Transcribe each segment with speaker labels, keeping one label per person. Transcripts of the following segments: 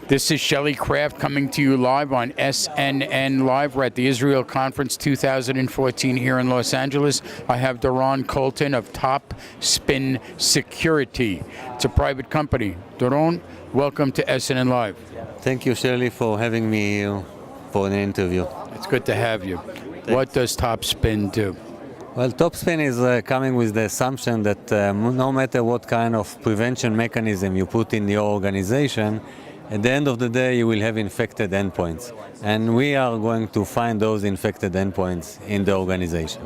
Speaker 1: This is Shelley Kraft coming to you live on SNNLive. We're at the Israel Conference 2014 here in Los Angeles. I have Doron Kolton of Topspin Security. It's a private company. Doron, welcome to SNNLive.
Speaker 2: Thank you, Shelley, for having me here for an interview.
Speaker 1: It's good to have you. Thanks. What does Topspin do?
Speaker 2: Well, Topspin is coming with the assumption that no matter what kind of prevention mechanism you put in your organization, at the end of the day, you will have infected endpoints. And we are going to find those infected endpoints in the organization.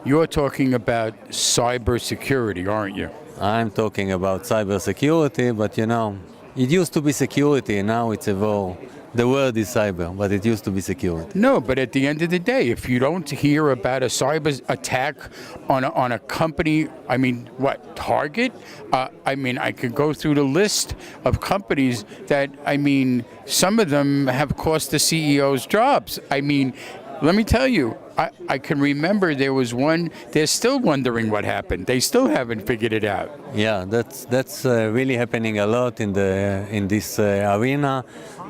Speaker 1: You're talking about cybersecurity, aren't you?
Speaker 2: I'm talking about cybersecurity, but you know, it used to be security, and now it's evolved. The word is cyber, but it used to be security.
Speaker 1: No, but at the end of the day, if you don't hear about a cyber attack on a company, I mean, what, Target? I could go through the list of companies that, some of them have cost the CEOs jobs. Let me tell you, I can remember there was one, they're still wondering what happened. They still haven't figured it out.
Speaker 2: Yeah, that's really happening a lot in this arena.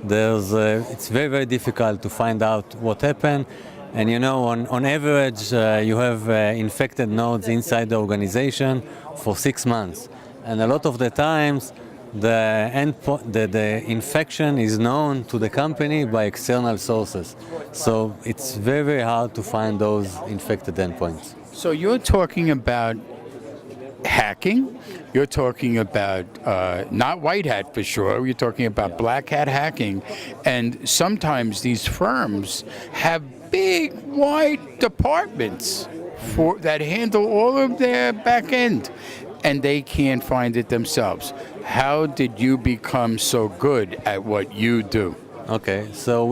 Speaker 2: It's very, very difficult to find out what happened. And you know, on average, you have infected nodes inside the organization for 6 months. And a lot of the times, the infection is known to the company by external sources. So it's very, very hard to find those infected endpoints.
Speaker 1: So you're talking about hacking, you're talking about not white hat for sure, you're talking about black hat hacking, and sometimes these firms have big, wide departments that handle all of their back end, and they can't find it themselves. How did you become so good at what you do?
Speaker 2: Okay, so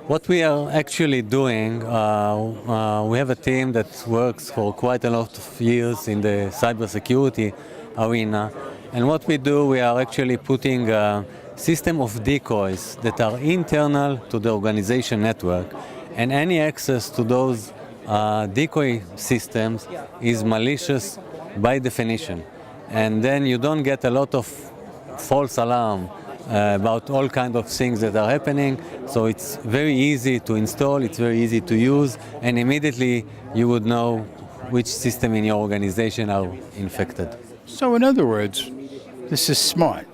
Speaker 2: what we are actually doing, we have a team that works for quite a lot of years in the cybersecurity arena. And what we do, we are actually putting a system of decoys that are internal to the organization network. And any access to those decoy systems is malicious by definition. And then you don't get a lot of false alarm about all kinds of things that are happening. So it's very easy to install, it's very easy to use, and immediately you would know which system in your organization are infected.
Speaker 1: So in other words, this is smart,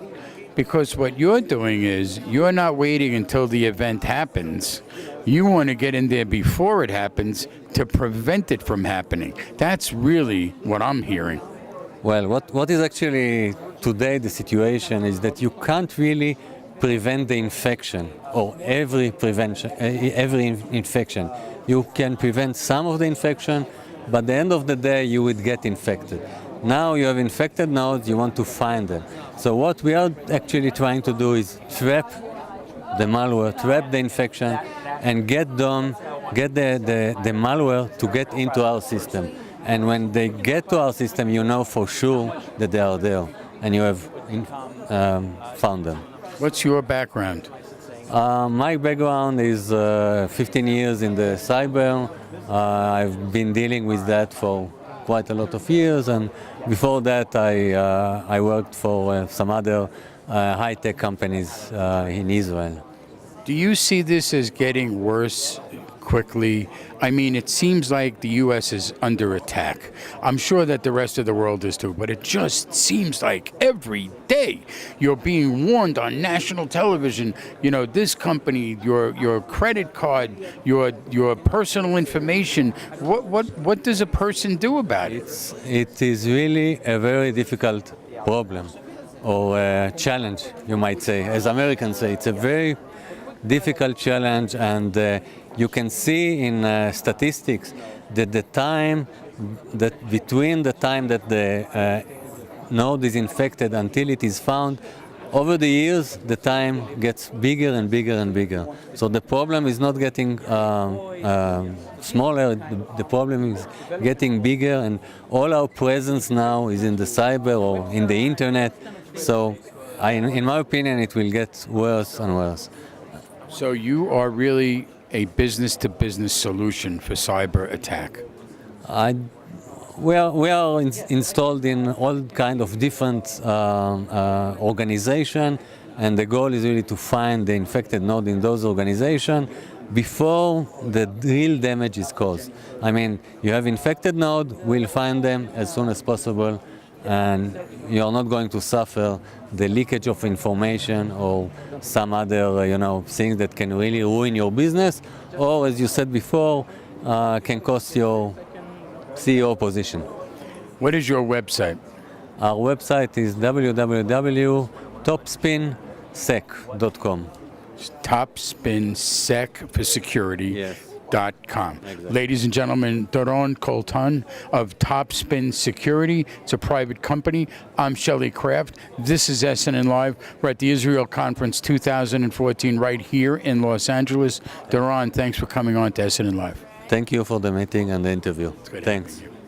Speaker 1: because what you're doing is you're not waiting until the event happens. You want to get in there before it happens to prevent it from happening. That's really what I'm hearing.
Speaker 2: Well, what is actually today the situation is that you can't really prevent the infection or every infection. You can prevent some of the infection, but at the end of the day you would get infected. Now you have infected nodes, you want to find them. So what we are actually trying to do is trap the malware, trap the infection, and get the malware to get into our system. And when they get to our system, you know for sure that they are there, and you have found them.
Speaker 1: What's your background?
Speaker 2: My background is 15 years in the cyber. I've been dealing with that for quite a lot of years, and before that I worked for some other high-tech companies in Israel.
Speaker 1: Do you see this as getting worse quickly? It seems like the U.S. is under attack. I'm sure that the rest of the world is too, but it just seems like every day you're being warned on national television, this company, your credit card, your personal information. What does a person do about it?
Speaker 2: It is really a very difficult problem, or challenge, you might say. As Americans say, it's a very difficult challenge, and you can see in statistics that between the time that the node is infected until it is found, over the years the time gets bigger and bigger and bigger. So the problem is not getting smaller, the problem is getting bigger, and all our presence now is in the cyber or in the internet. So in my opinion, it will get worse and worse.
Speaker 1: So you are really a business-to-business solution for cyber attack?
Speaker 2: We are installed in all kind of different organization, and the goal is really to find the infected node in those organizations before the real damage is caused. I mean, you have infected node, we'll find them as soon as possible, and you're not going to suffer the leakage of information or some other, things that can really ruin your business, or as you said before, can cost your CEO position.
Speaker 1: What is your website?
Speaker 2: Our website is www.topspinsec.com.
Speaker 1: Topspin Sec for security.
Speaker 2: Yes.
Speaker 1: .com.
Speaker 2: Exactly.
Speaker 1: Ladies and gentlemen, Doron Kolton of Topspin Security. It's a private company. I'm Shelley Kraft. This is SNNLive. We're at the Israel Conference 2014 right here in Los Angeles. Doron, thanks for coming on to SNNLive.
Speaker 2: Thank you for the meeting and the interview.
Speaker 1: Good
Speaker 2: Thanks.
Speaker 1: having you.